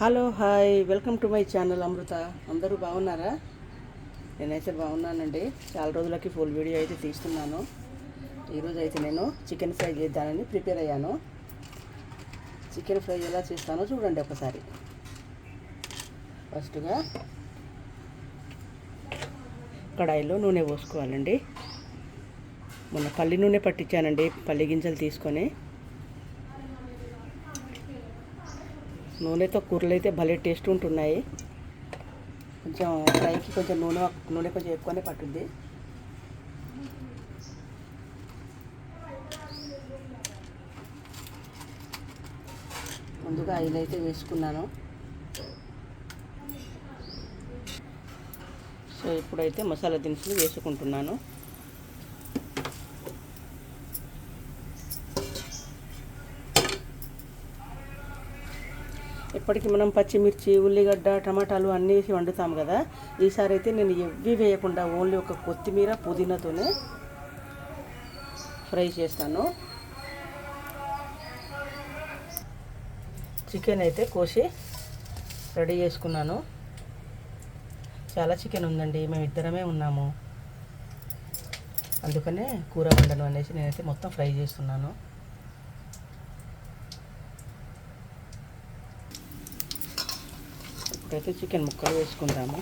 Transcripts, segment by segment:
Hello hi welcome to my channel Amrutha. అందరూ బాగున్నారా? నేనైతే బాగున్నానండి. చాలా రోజులకి ఫుల్ వీడియో అయితే తీస్తున్నాను. ఈరోజు అయితే నేను చికెన్ ఫ్రై చేద్దానని ప్రిపేర్ అయ్యాను. చికెన్ ఫ్రై ఎలా చేస్తానో చూడండి ఒకసారి. ఫస్ట్గా కడాయిలో నూనె పోసుకోవాలండి. మొన్న పల్లి నూనె పట్టించానండి, పల్లి గింజలు తీసుకొని. నూనెతో కూరలు అయితే భలే టేస్ట్ ఉంటున్నాయి. కొంచెం ఫ్రైకి కొంచెం నూనె కొంచెం ఎక్కువనే పట్టుద్ది. ముందుగా ఆయిల్ అయితే వేసుకున్నాను. సో ఇప్పుడైతే మసాలా దినుసులు వేసుకుంటున్నాను. ఇప్పటికి మనం పచ్చిమిర్చి, ఉల్లిగడ్డ, టమాటాలు అన్నీ వేసి వండుతాం కదా. ఈసారి అయితే నేను ఎవ్వి వేయకుండా ఓన్లీ ఒక కొత్తిమీర, పుదీనాతోనే ఫ్రై చేస్తాను. చికెన్ అయితే కోసి రెడీ చేసుకున్నాను. చాలా చికెన్ ఉందండి, మేము ఇద్దరమే ఉన్నాము. అందుకనే కూర వండను అనేసి నేనైతే మొత్తం ఫ్రై చేస్తున్నాను. ఇప్పుడైతే చికెన్ ముక్కలు వేసుకుందాము.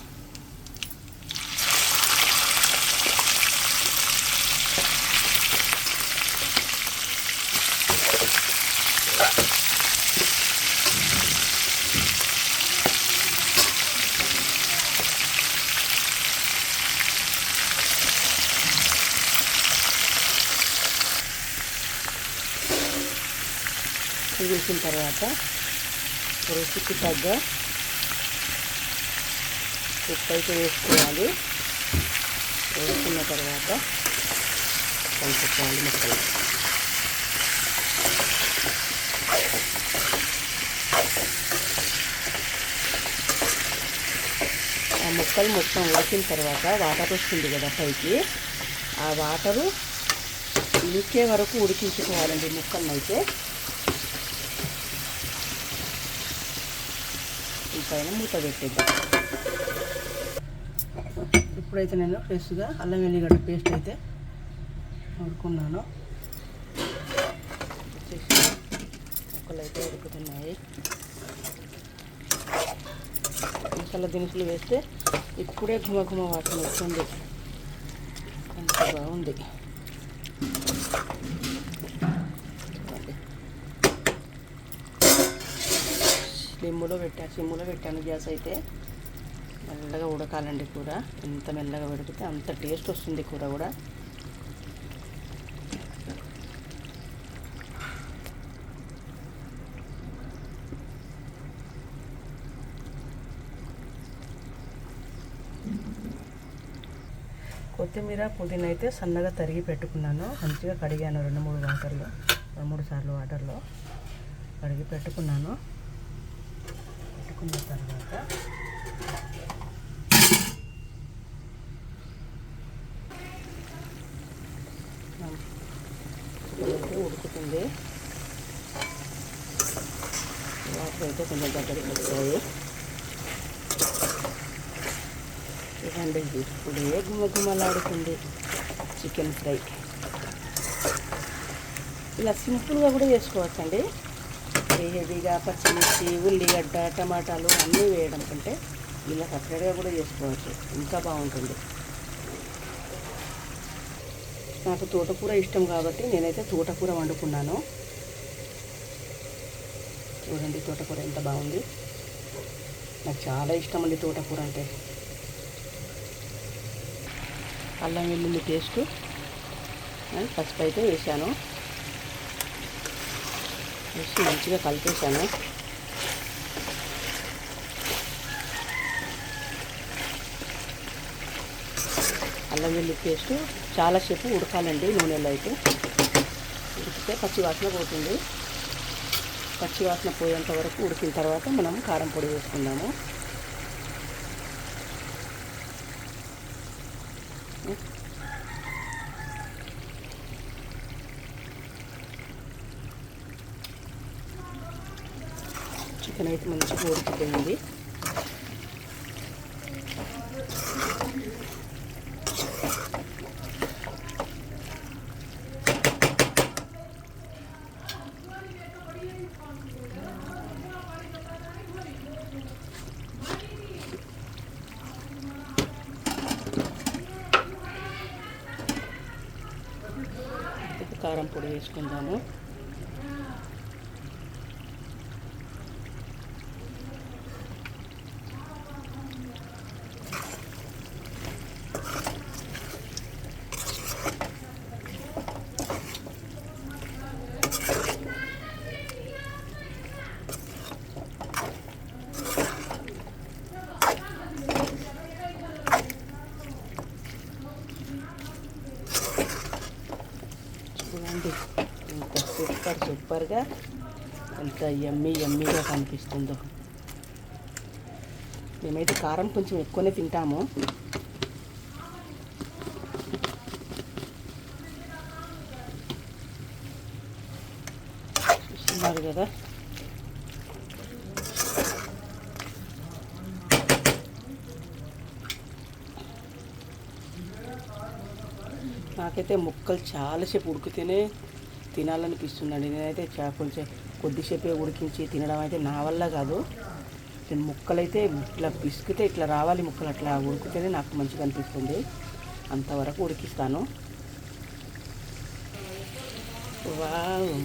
వేసిన తర్వాత రుచికి తగ్గ ఉప్పు అయితే వేసుకోవాలి. వేసుకున్న తర్వాత కలుపుకోవాలి ముక్కలు. ఆ ముక్కలు మొత్తం వేసిన తర్వాత వాటర్ వస్తుంది కదా పైకి, ఆ వాటరు ఇంకే వరకు ఉడికించుకోవాలండి ముక్కలను అయితే. ఈ పైన మూత పెట్టేద్దాం. ఇప్పుడైతే నేను ఫ్రెష్గా అల్లం వెల్లిగడ్డ పేస్ట్ అయితే ఉడుకున్నాను. ముక్కలు అయితే ఉడుకుతున్నాయి. మసాలా దినుసులు వేస్తే ఇప్పుడే ఘుమఘుమ వాసన వస్తుంది. ఎంత బాగుంది. సిమ్ములో పెట్టాను గ్యాస్ అయితే. మెల్లగా ఉడకాలండి కూర. ఎంత మెల్లగా ఉడికితే అంత టేస్ట్ వస్తుంది కూర కూడా. కొత్తిమీర, పుదీనా అయితే సన్నగా తరిగి పెట్టుకున్నాను. మంచిగా కడిగాను 2-3 సార్లు వాటర్లో కడిగి పెట్టుకున్నాను. పెట్టుకున్న తర్వాత ఉడుకుతుంది. వాటర్ అయితే కొంచెం దగ్గరికి వస్తాయి. ఇదండి, ఇప్పుడే గుమగుమలాడుతుంది చికెన్ ఫ్రై. ఇలా సింపుల్గా కూడా చేసుకోవచ్చండి. హెవీగా పచ్చిమిర్చి, ఉల్లిగడ్డ, టమాటాలు అన్నీ వేయడం కంటే ఇలా సపరేట్గా కూడా చేసుకోవచ్చు, ఇంకా బాగుంటుంది. నాకు తోటకూర ఇష్టం కాబట్టి నేనైతే తోటకూర వండుకున్నాను. చూడండి తోటకూర ఎంత బాగుంది. నాకు చాలా ఇష్టం అండి తోటకూర అంటే. అల్లం వెల్లుల్లి పేస్ట్, పసుపు అయితే వేసాను. వేసి మంచిగా కలిపేసాను. అల్లం వెల్లుల్లి పేస్ట్ చాలాసేపు ఉడకాలండి నూనెలో అయితే. ఉడికితే పచ్చి వాసన పోతుంది. పచ్చి వాసన పోయేంత వరకు ఉడికిన తర్వాత మనం కారం పొడి వేసుకుందాము. చికెన్ అయితే మంచిగా ఉడికిపోయింది. కారం పొడి వేసుకుందాము. చూడండి ఎంత సూపర్గా ఎంత యమ్మీగా కనిపిస్తుందో. మేమైతే కారం కొంచెం ఎక్కువనే తింటాము. చూస్తున్నారు కదా, నాకైతే ముక్కలు చాలాసేపు ఉడికితేనే తినాలనిపిస్తుందండి. నేనైతే కొంచెం కొద్దిసేపే ఉడికించి తినడం అయితే నా వల్ల కాదు. నేను ముక్కలైతే ఇట్లా పిసికితే ఇట్లా రావాలి, ముక్కలు అట్లా ఉడికితేనే నాకు మంచిగా అనిపిస్తుంది. అంతవరకు ఉడికిస్తాను.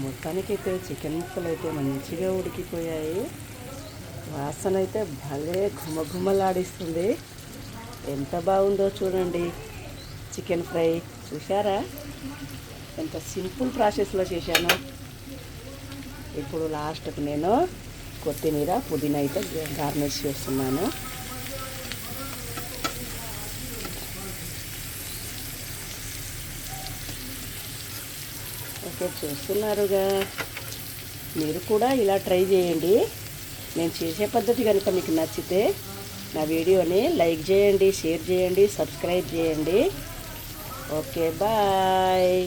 మొత్తానికైతే చికెన్ ముక్కలు అయితే మంచిగా ఉడికిపోయాయి. వాసన అయితే భలే ఘుమఘుమలాడిస్తుంది. ఎంత బాగుందో చూడండి చికెన్ ఫ్రై. చూసారా ఎంత సింపుల్ ప్రాసెస్లో చేశాను. ఇప్పుడు లాస్ట్కి నేను కొత్తిమీర పుదీనా అయితే గార్నిష్ చేస్తున్నాను. ఓకే, చూస్తున్నారుగా, మీరు కూడా ఇలా ట్రై చేయండి. నేను చేసే పద్ధతి కనుక మీకు నచ్చితే నా వీడియోని లైక్ చేయండి, షేర్ చేయండి, సబ్స్క్రైబ్ చేయండి. Okay, bye.